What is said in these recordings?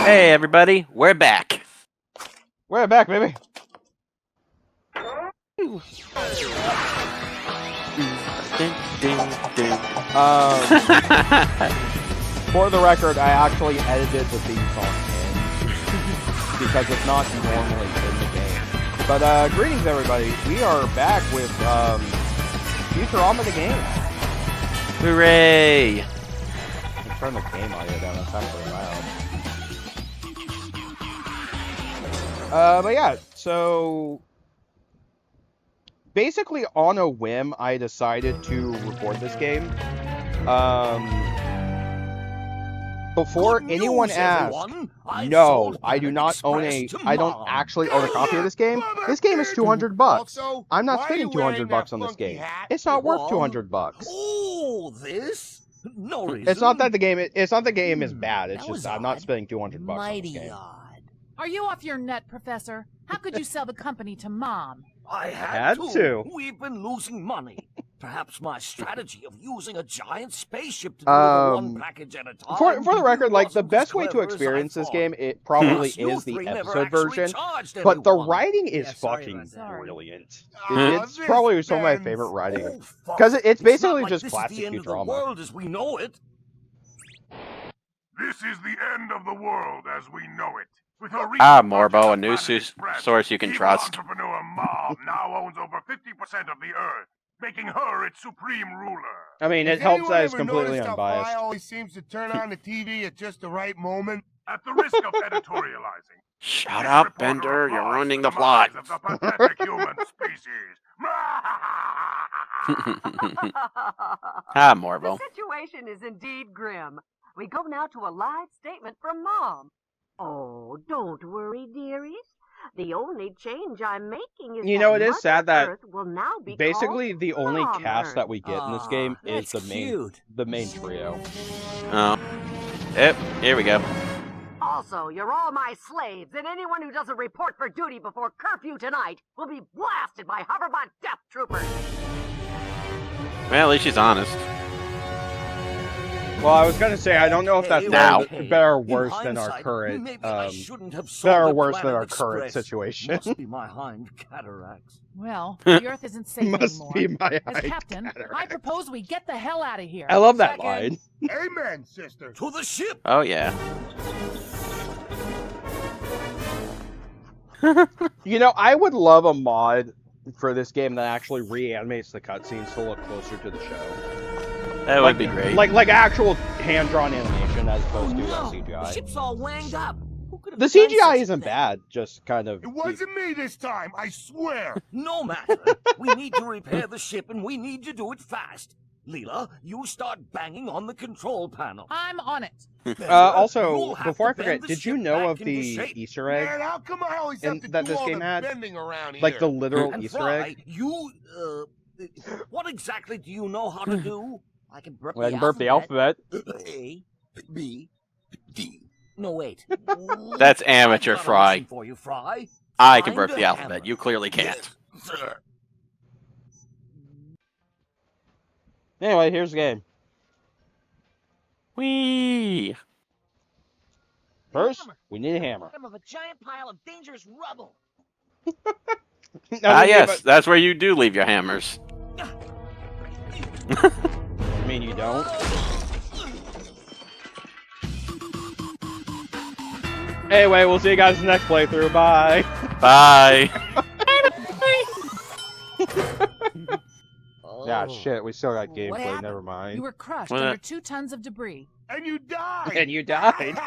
Hey everybody, we're back. We're back, baby. For the record, I actually edited the theme song in because it's not normally in the game. But greetings, everybody. We are back with Futurama The Game. Hooray! Let's turn the game audio down. That's actually loud. But yeah, so basically on a whim, I decided to record this game. Before anyone asks, no, I do not own I don't actually own a copy of this game. This game is $200. I'm not spending $200 on this game. It's not worth $200. Oh, this? No reason. It's not that the game. It's not the game is bad. It's just I'm not spending $200 on this game. Are you off your nut, Professor? How could you sell the company to Mom? I had to. We've been losing money. Perhaps my strategy of using a giant spaceship to deliver one package at a time. For the record, like the best way to experience this game, it probably is the episode version. But the writing is fucking brilliant. It's probably some of my favorite writing because it's basically just classic Futurama. World as we know it. This is the end of the world as we know it. Morbo, a news source you can trust. Entrepreneur Mom now owns over 50% of the Earth, making her its supreme ruler. I mean, it helps that it's completely unbiased. Fry always seems to turn on the TV at just the right moment. At the risk of editorializing. Shut up, Bender. You're ruining the plot. Of the pathetic human species. Morbo. The situation is indeed grim. We go now to a live statement from Mom. Oh, don't worry, dearies. The only change I'm making is it is sad that Earth will now be basically the only Mom cast Earth. that we get in this game is the main trio. Oh. Yep, here we go. Also, you're all my slaves, and anyone who doesn't report for duty before curfew tonight will be blasted by Hoverbot Death Troopers. Well, at least she's honest. Well, I was gonna say I don't know if that's better or worse than our current situation. Must be my hind cataracts. Well, the Earth isn't safe Must anymore. be my As Captain, I propose we get the hell out of here. I love that line. Amen, sister. To the ship. Oh yeah. I would love a mod for this game that actually reanimates the cutscenes to look closer to the show. That would be great. Like actual hand-drawn animation as opposed to CGI. The ship's all wanged up. The CGI isn't bad, just kind of... It wasn't me this time, I swear. No matter. We need to repair the ship, and we need to do it fast. Leela, you start banging on the control panel. I'm on it. Also, before I forget, did you know of the Easter egg Man, how come I always have to that do this all game the had? bending around here? Like the literal And Easter Fry, egg? What exactly do you know how to do? I can burp the alphabet. A, B, D. No, wait. That's amateur, Fry. For you, Fry. I can burp the alphabet. You clearly can't. Sir. Anyway, here's the game. Whee! First, we need a hammer. Of a giant pile of dangerous rubble. Yes, that's where you do leave your hammers. I mean, you don't? Anyway, we'll see you guys in the next playthrough. Bye. Bye. Yeah, shit, we still got gameplay, never mind. You were crushed under 2 tons of debris. And you died! And you died.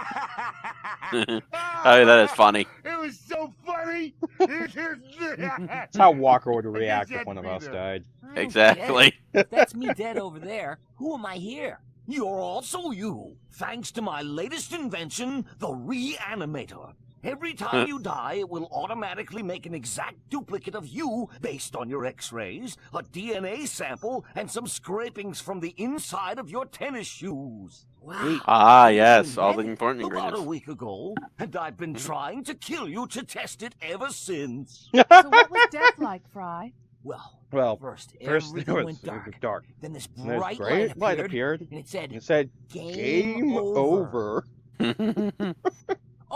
Oh, that is funny. It was so funny! That's how Walker would react if one of us died. Exactly. That's me dead over there. Who am I here? You're also you. Thanks to my latest invention, the Reanimator. Every time you die, it will automatically make an exact duplicate of you based on your x-rays, a DNA sample, and some scrapings from the inside of your tennis shoes. Wow. Ah, yes, all the important ingredients. About a week ago, and I've been trying to kill you to test it ever since. So what was death like, Fry? Well, first everything went dark. Then this And bright light appeared, and it said, "Game over."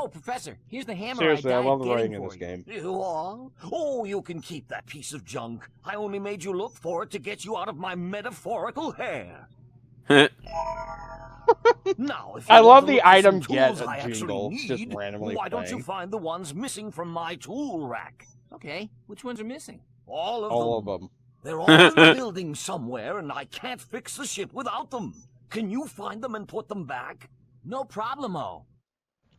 Oh, Professor, here's the hammer Seriously, I I died love the getting writing in for this you. game. You are? Oh, you can keep that piece of junk. I only made you look for it to get you out of my metaphorical hair. Now, if you I want love to the look for some item tools get I actually jingle just need, randomly why don't you playing. find the ones missing from my tool rack? Okay, which ones are missing? All of All them. of them. They're all in the building somewhere, and I can't fix the ship without them. Can you find them and put them back? No problemo.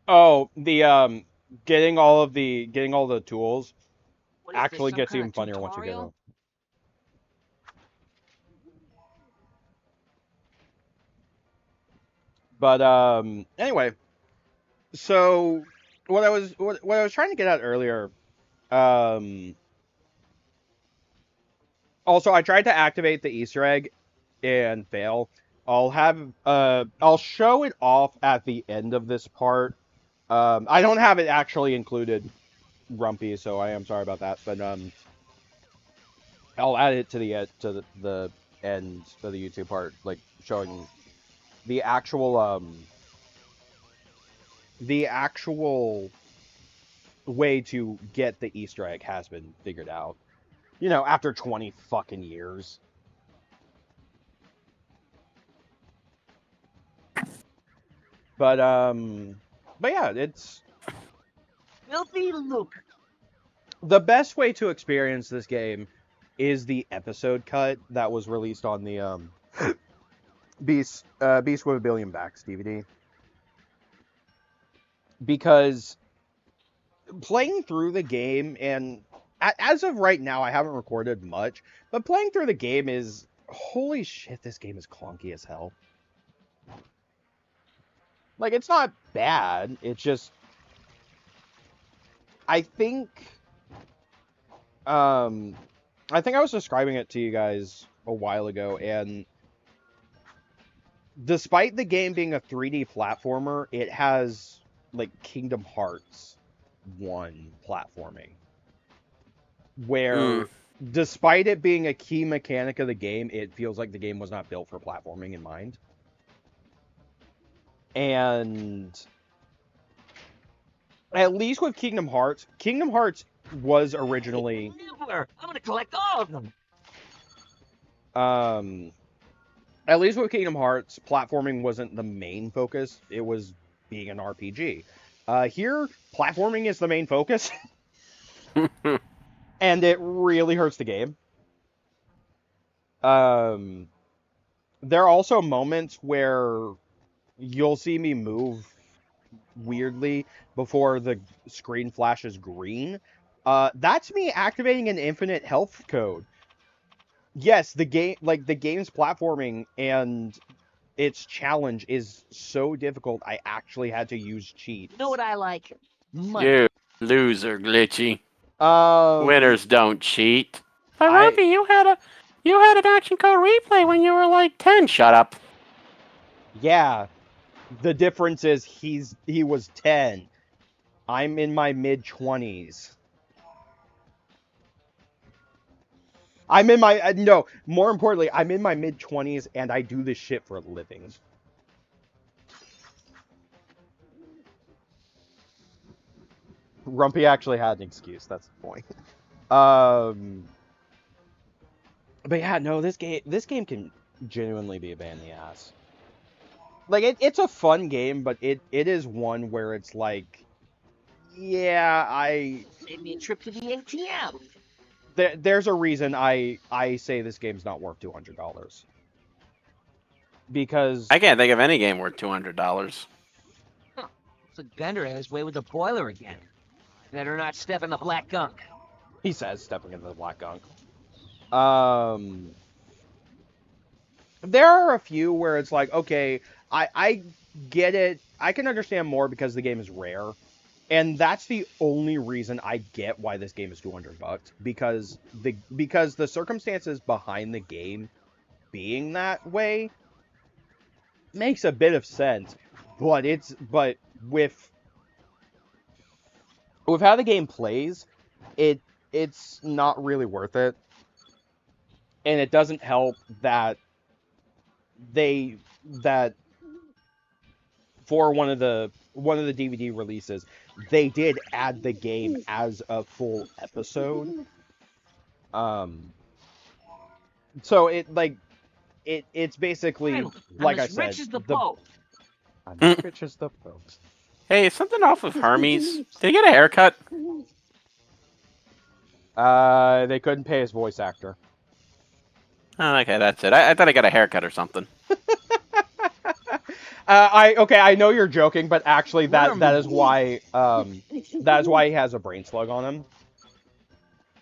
Oh, the getting all the tools What is actually this, some gets kind even of funnier once you get tutorial? them. But anyway, so what I was trying to get at earlier, also I tried to activate the Easter egg and fail. I'll show it off at the end of this part. I don't have it actually included, Rumpy, so I am sorry about that, but I'll add it to the end of the YouTube part, like showing the actual way to get the Easter egg has been figured out. You know, after 20 fucking years. But yeah, it's Filthy Luke. the best way to experience this game is the episode cut that was released on the Beast with a Billion Backs DVD. Because playing through the game, and as of right now, I haven't recorded much, but playing through the game is, holy shit, this game is clunky as hell. Like, it's not bad, it's just, I think I was describing it to you guys a while ago, and despite the game being a 3D platformer, it has, like, Kingdom Hearts 1 platforming. Where, despite it being a key mechanic of the game, it feels like the game was not built for platforming in mind. And at least with Kingdom Hearts was originally... Nibbler! I'm gonna collect all of them! At least with Kingdom Hearts, platforming wasn't the main focus. It was being an RPG. Here, platforming is the main focus. And it really hurts the game. There are also moments where you'll see me move weirdly before the screen flashes green. That's me activating an infinite health code. Yes, the game's platforming and its challenge is so difficult, I actually had to use cheats. You know what I like? Money. You loser, Glitchy. Winners don't cheat. But Rumpy, you had an action code replay when you were like 10. Shut up. Yeah. The difference is he was 10. I'm in my mid-20s. More importantly, I'm in my mid-20s and I do this shit for a living. Rumpy actually had an excuse, that's the point. But yeah, no, this game can genuinely be a pain in the ass. Like, it's a fun game, but it is one where it's like, yeah, Save me a trip to the ATM. There's a reason I say this game's not worth $200. Because I can't think of any game worth $200. Huh. Looks like Bender had his way with the boiler again. Better not step in the black gunk. He says, stepping into the black gunk. There are a few where it's like, okay, I get it. I can understand more because the game is rare. And that's the only reason I get why this game is $200. Because the circumstances behind the game being that way makes a bit of sense. But with how the game plays, it's not really worth it. And it doesn't help that for one of the DVD releases, they did add the game as a full episode. So it's basically like I said, rich as the Pope. I'm as rich as the Pope. Hey, something off of Hermes. Did he get a haircut? They couldn't pay his voice actor. Oh, okay, that's it. I thought I got a haircut or something. I know you're joking, but actually that is why he has a brain slug on him.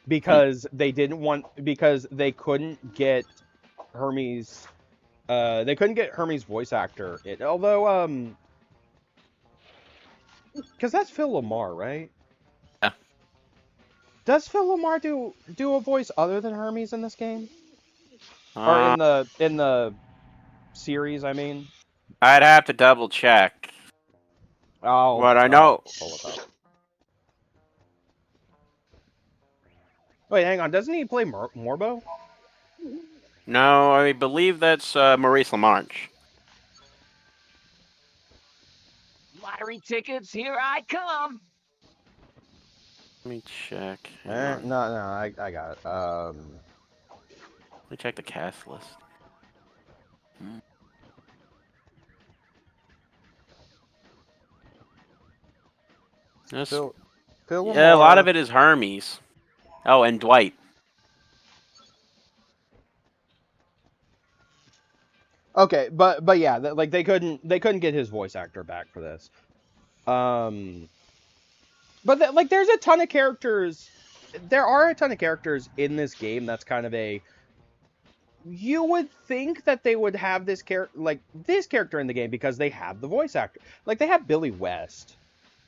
Because they couldn't get Hermes voice actor. Although because that's Phil Lamar, right? Yeah. Does Phil Lamar do a voice other than Hermes in this game? Or in the series, I mean? I'd have to double check. But I know. Pull it up. Wait, hang on. Doesn't he play Morbo? No, I believe that's Maurice LaMarche. Lottery tickets, here I come. Let me check. No, I got it. Let me check the cast list. Phil Yeah, a lot of it is Hermes. Oh, and Dwight. Okay, but yeah, like they couldn't get his voice actor back for this. But there's a ton of characters. There are a ton of characters in this game. That's kind of a. You would think that they would have this character in the game because they have the voice actor. Like they have Billy West,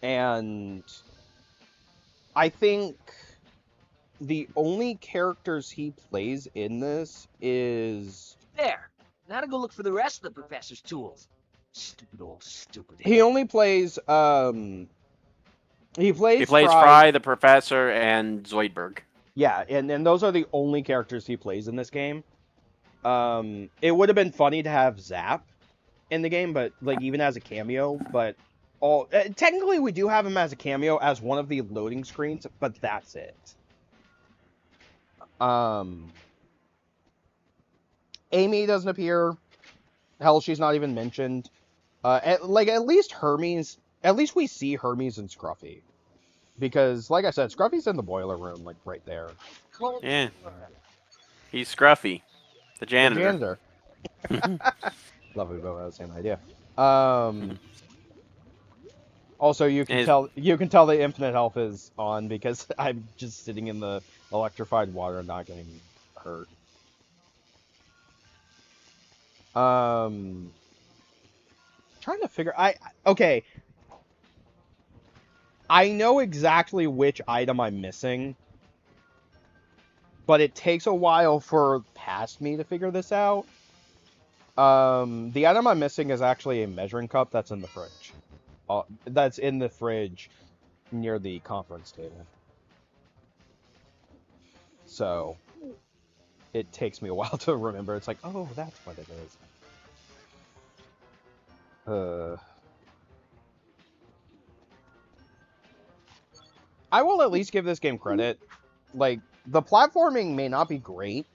and I think the only characters he plays in this is There. Now to go look for the rest of the professor's tools. Stupid. He only plays He plays Fry, the Professor, and Zoidberg. Yeah, and those are the only characters he plays in this game. It would have been funny to have Zap in the game, but like even as a cameo. But technically, we do have him as a cameo as one of the loading screens, but that's it. Amy doesn't appear. Hell, she's not even mentioned. At least Hermes. At least we see Hermes and Scruffy. Because, like I said, Scruffy's in the boiler room, like, right there. Yeah. He's Scruffy. The janitor. Lovely, we both have the same idea. Also, you can tell the infinite health is on because I'm just sitting in the electrified water and not getting hurt. Trying to figure. Okay. I know exactly which item I'm missing, but it takes a while for past me to figure this out. The item I'm missing is actually a measuring cup that's in the fridge. That's in the fridge near the conference table. So it takes me a while to remember. It's like, oh, that's what it is. I will at least give this game credit. Like, the platforming may not be great,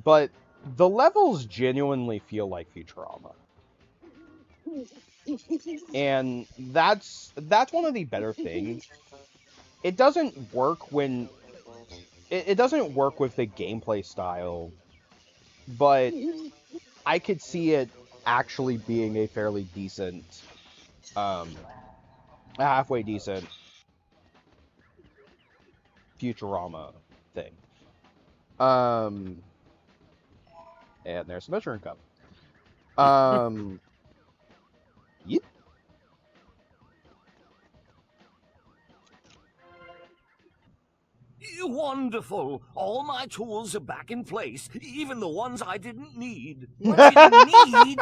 but the levels genuinely feel like Futurama. And that's one of the better things. It doesn't work when... It doesn't work with the gameplay style, but I could see it actually being a fairly decent... a halfway decent Futurama thing. And there's the measuring cup. Yep. Wonderful. All my tools are back in place, even the ones I didn't need. What I didn't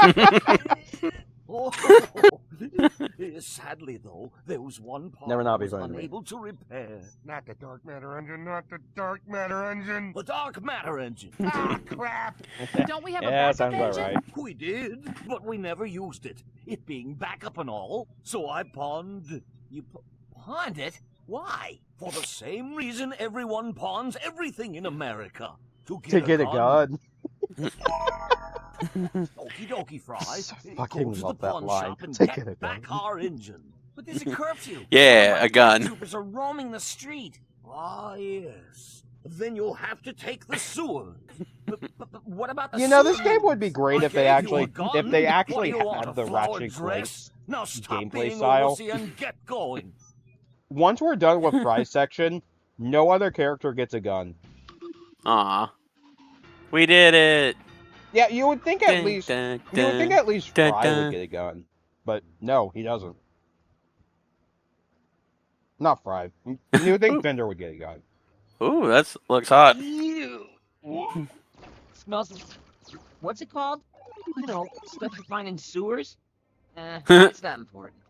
need? Sadly, though, there was one part Never not I be was funny to me. unable to repair. Not the dark matter engine, not the dark matter engine. The dark matter engine. Ah, crap. Don't we have a Yeah, backup sounds about engine? right. We did, but we never used it. It being backup and all, so I pawned... You pawned it? Why? For the same reason everyone pawns everything in America. To get A gun. Okie dokie, Fry. Fucking Go to the love that pawn line. shop and To get get a back gun. our engine. But there's a curfew. Yeah, a gun. Troopers are roaming the street. Ah, yes. Then you'll have to take the sewer. But what about the You know, this sewer game would be moves? great I if they gave actually you a gun. if they What actually do you want, had a the flowered Ratchet and dress? Clank Now stop gameplay being style. oversee and get going. Once we're done with Fry's section, no other character gets a gun. Aw. We did it. Yeah, you would think at least Fry Fry would get a gun, but no, he doesn't. Not Fry. You would think Bender would get a gun. Ooh, that looks hot. Ew. Smells. What's it called? You know, stuff you find in sewers. It's not important.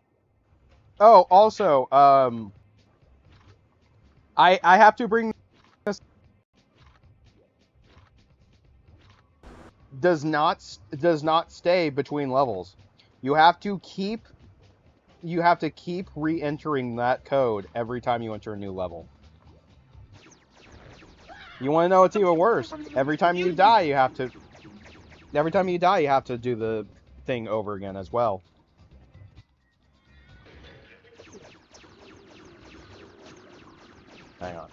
Oh, also, I have to bring this. Does not stay between levels. You have to keep re-entering that code every time you enter a new level. You want to know what's even worse? Every time you die, you have to do the thing over again as well. Hang on.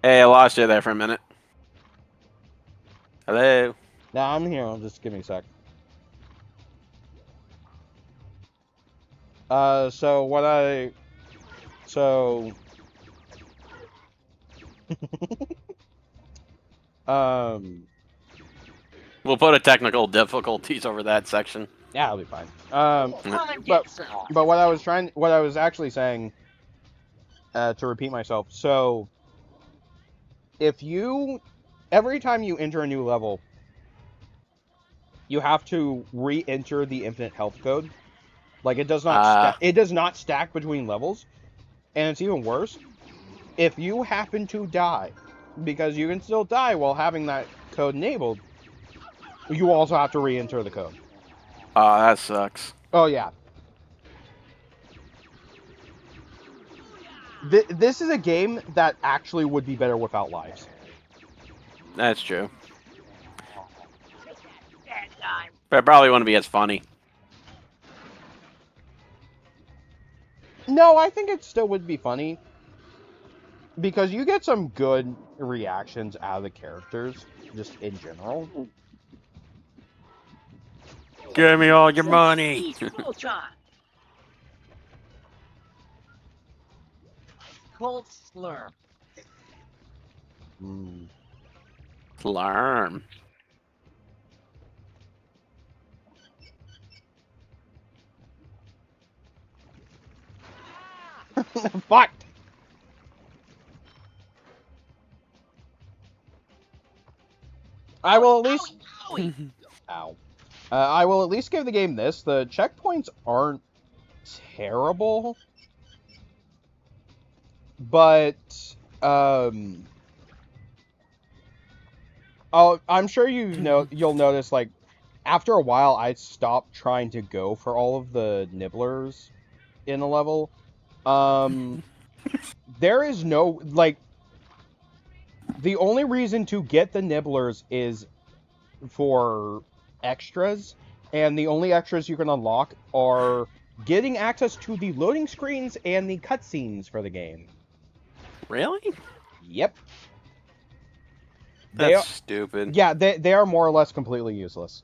Hey, I lost you there for a minute. Hello. Nah, I'm here. Just give me a sec. We'll put a technical difficulties over that section. Yeah, it'll be fine. But what I was actually saying, to repeat myself, so every time you enter a new level, you have to re-enter the infinite health code. Like, it does not stack between levels, and it's even worse. If you happen to die, because you can still die while having that code enabled, you also have to re-enter the code. Oh, that sucks. Oh, yeah. This is a game that actually would be better without lives. That's true. But it probably wouldn't be as funny. No, I think it still would be funny. Because you get some good reactions out of the characters, just in general. Give me all your money. Cold slurp. Slurm. Fuck! I will at least... Ow. I will at least give the game this. The checkpoints aren't terrible. But, I'm sure you'll notice, like, after a while, I stopped trying to go for all of the nibblers in the level. There is no, like, the only reason to get the nibblers is for extras, and the only extras you can unlock are getting access to the loading screens and the cutscenes for the game. Really? Yep. That's stupid. Yeah, they are more or less completely useless.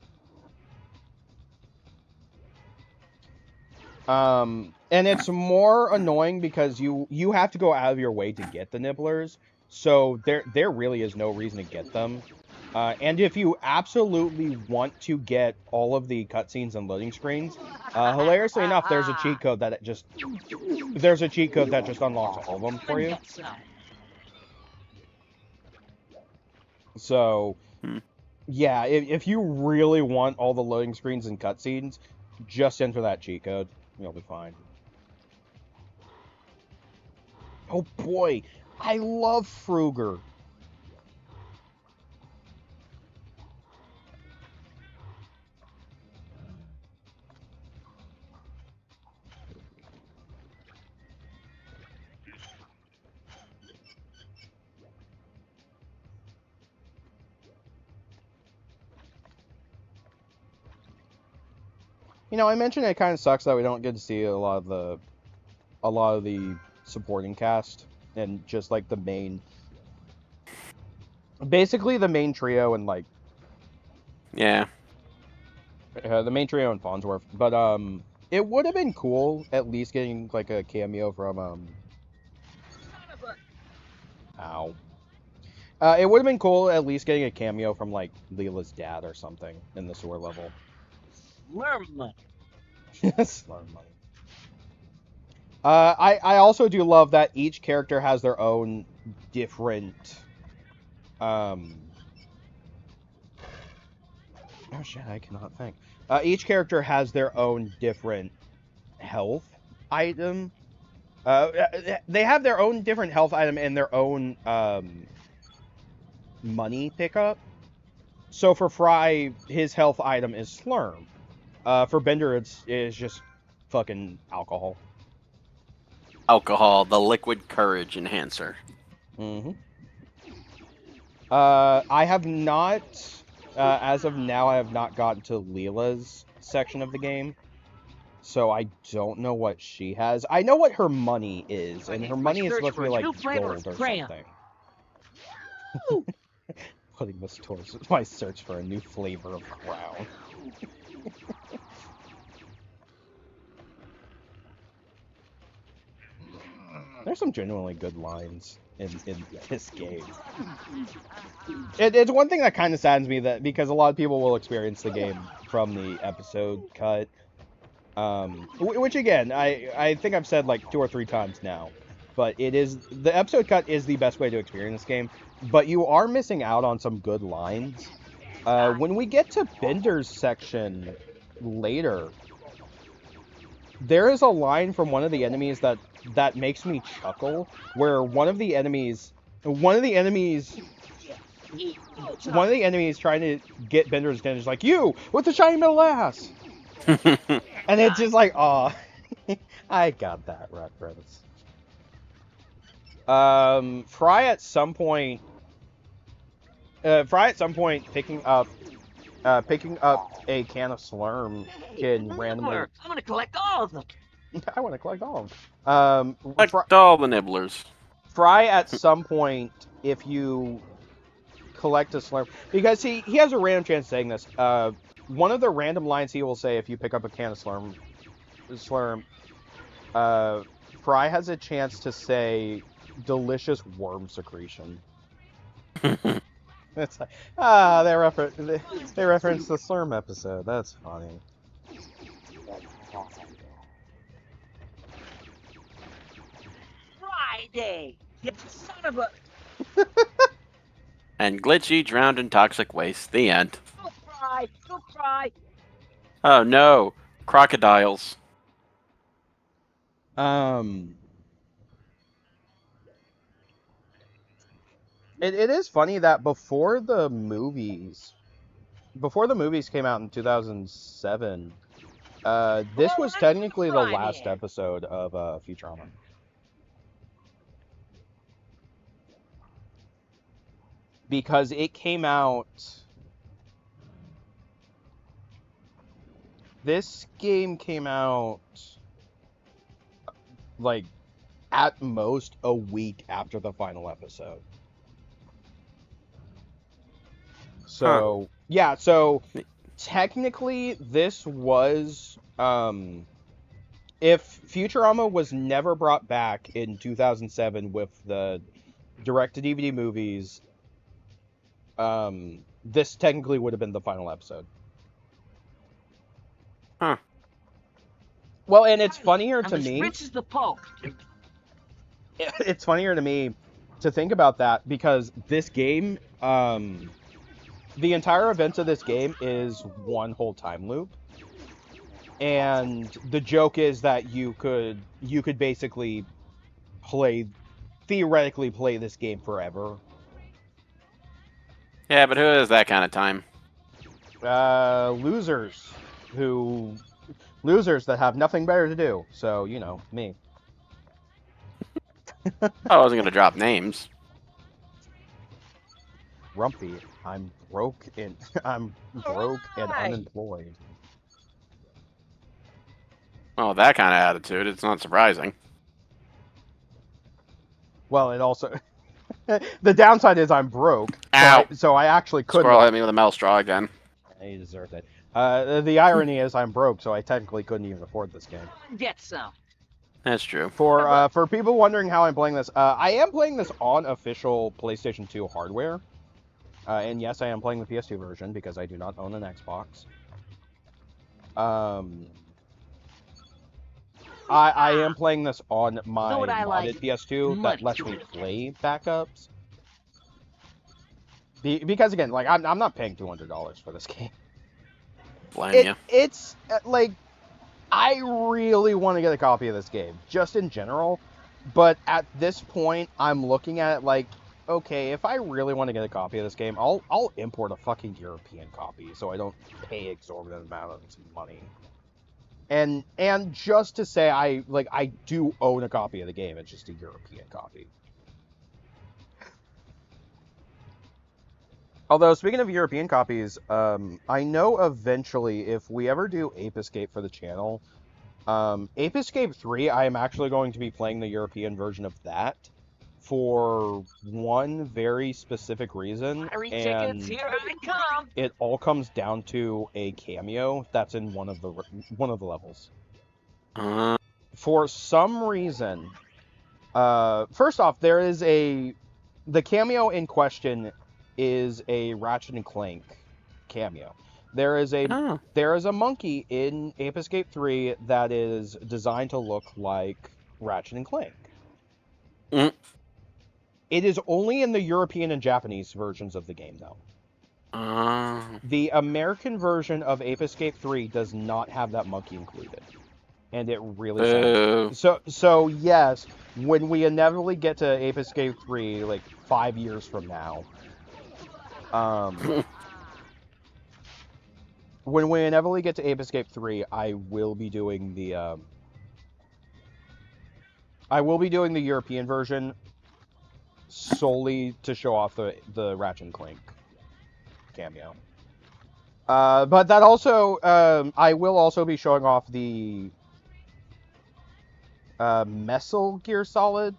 And it's more annoying because you have to go out of your way to get the nibblers, so there really is no reason to get them. And if you absolutely want to get all of the cutscenes and loading screens, hilariously enough, there's a cheat code that just unlocks all of them for you. So, Yeah, if you really want all the loading screens and cutscenes, just enter that cheat code. You'll be fine. Oh boy, I love Fruger. You know, I mentioned it kind of sucks that we don't get to see a lot of the supporting cast and just like the main, basically the main trio and like Yeah. The main trio in Farnsworth. But it would have been cool at least getting like a cameo from Ow. It would have been cool at least getting a cameo from like Leela's dad or something in the sewer level. Slurm money. Slurm money. I also do love that each character has their own different oh shit, I cannot think. Each character has their own different health item. They have their own different health item and their own money pickup. So for Fry, his health item is Slurm. For Bender, it's just fucking alcohol. Alcohol, the liquid courage enhancer. Mm-hmm. I have not, as of now, I have not gotten to Leela's section of the game. So I don't know what she has. I know what her money is, and her money is supposed to be like gold or something. Putting this towards my search for a new flavor of crown. There's some genuinely good lines in this game. It's one thing that kind of saddens me, that because a lot of people will experience the game from the episode cut. Which again, I think I've said like 2 or 3 times now, but the episode cut is the best way to experience this game, but you are missing out on some good lines. When we get to Bender's section later, there is a line from one of the enemies that makes me chuckle, where one of the enemies trying to get Bender's attention is like, "You with the shiny metal ass." And it's just like, aw, I got that reference. Fry at some point picking up a can of Slurm can randomly. I'm gonna collect all of them. I want to collect all of them. Collect all the nibblers. Fry at some point, if you collect a Slurm, because he has a random chance of saying this. One of the random lines he will say if you pick up a can of Slurm, Fry has a chance to say delicious worm secretion. It's like, they reference the Slurm episode. That's funny. Friday! You son of a... And Glitchy drowned in toxic waste. The end. Go Fry! Go Fry! Oh no, crocodiles. It is funny that before the movies came out in 2007, this was technically the last episode of Futurama. Because it came out... This game came out, like, at most a week after the final episode. So, yeah, so technically this was, if Futurama was never brought back in 2007 with the direct-to-DVD movies, this technically would have been the final episode. Huh. Well, and it's funnier to me... I'm as rich as the Pope. It's funnier to me to think about that, because this game, the entire event of this game is one whole time loop. And the joke is that you could basically theoretically play this game forever. Yeah, but who has that kind of time? Losers that have nothing better to do. So, you know, me. I wasn't gonna drop names. Rumpy, I'm broke and unemployed. Oh, that kind of attitude. It's not surprising. Well, it also the downside is I'm broke. Ow. So I actually couldn't. Squirrel hit me with a metal straw again. He deserved it. The irony is I'm broke, so I technically couldn't even afford this game. Get some. That's true. For people wondering how I'm playing this, I am playing this on official PlayStation 2 hardware. And yes, I am playing the PS2 version because I do not own an Xbox. I am playing this on my modded PS2 that lets me play backups. Because again, like I'm not paying $200 for this game. Blame you. It's like I really want to get a copy of this game, just in general. But at this point, I'm looking at it like, okay, if I really want to get a copy of this game, I'll import a fucking European copy so I don't pay exorbitant amounts of money. And just to say I do own a copy of the game, it's just a European copy. Although, speaking of European copies, I know eventually if we ever do Ape Escape for the channel, Ape Escape 3, I am actually going to be playing the European version of that for one very specific reason, and here I come. It all comes down to a cameo that's in one of the levels. For some reason, first off, the cameo in question is a Ratchet and Clank cameo. There is a monkey in Ape Escape 3 that is designed to look like Ratchet and Clank. It is only in the European and Japanese versions of the game, though. The American version of Ape Escape 3 does not have that monkey included. And it really sucks. So yes, when we inevitably get to Ape Escape 3, like 5 years from now, when we inevitably get to Ape Escape 3, I will be doing the European version solely to show off the Ratchet and Clank cameo. But that also, I will also be showing off the Metal Gear Solid.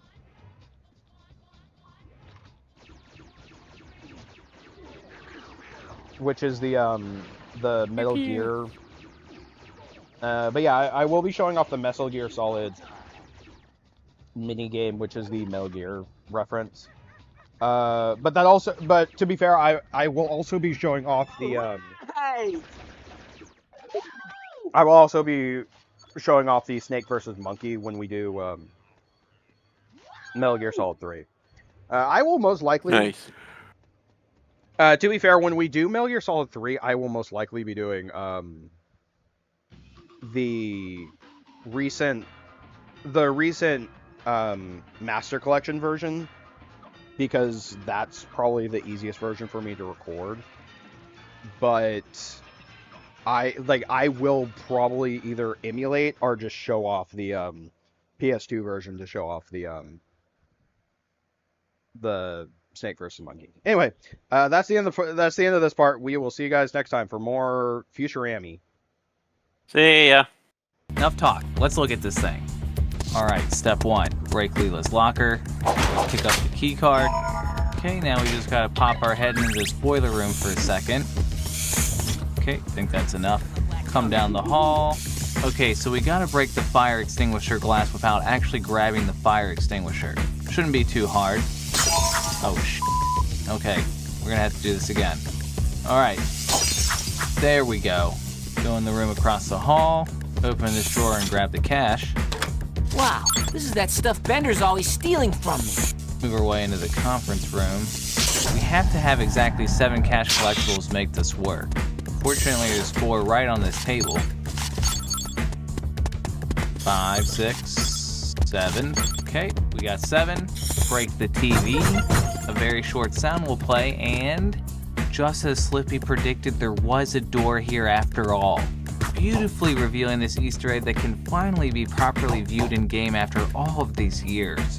Which is the Metal Gear. But yeah, I will be showing off the Metal Gear Solid minigame, which is the Metal Gear reference. But to be fair, I will also be showing off the I will also be showing off the Snake versus Monkey when we do Metal Gear Solid 3. I will most likely. Nice. To be fair, when we do Metal Gear Solid 3, I will most likely be doing the recent Master Collection version, because that's probably the easiest version for me to record. But I will probably either emulate or just show off the PS2 version to show off the Snake vs. Monkey. Anyway, that's the end of this part. We will see you guys next time for more Futurama. See ya. Enough talk. Let's look at this thing. Alright, step 1. Break Leela's locker. Pick up the key card. Okay, now we just gotta pop our head into this boiler room for a second. Okay, think that's enough. Come down the hall. Okay, so we gotta break the fire extinguisher glass without actually grabbing the fire extinguisher. Shouldn't be too hard. Oh, okay, we're gonna have to do this again. Alright, there we go. Go in the room across the hall, open this drawer and grab the cash. Wow, this is that stuff Bender's always stealing from me. Move our way into the conference room. We have to have exactly 7 cash collectibles to make this work. Fortunately, there's 4 right on this table. 5, 6, 7. Okay, we got 7. Break the TV. A very short sound will play, and just as Slippy predicted, there was a door here after all. Beautifully revealing this Easter egg that can finally be properly viewed in game after all of these years.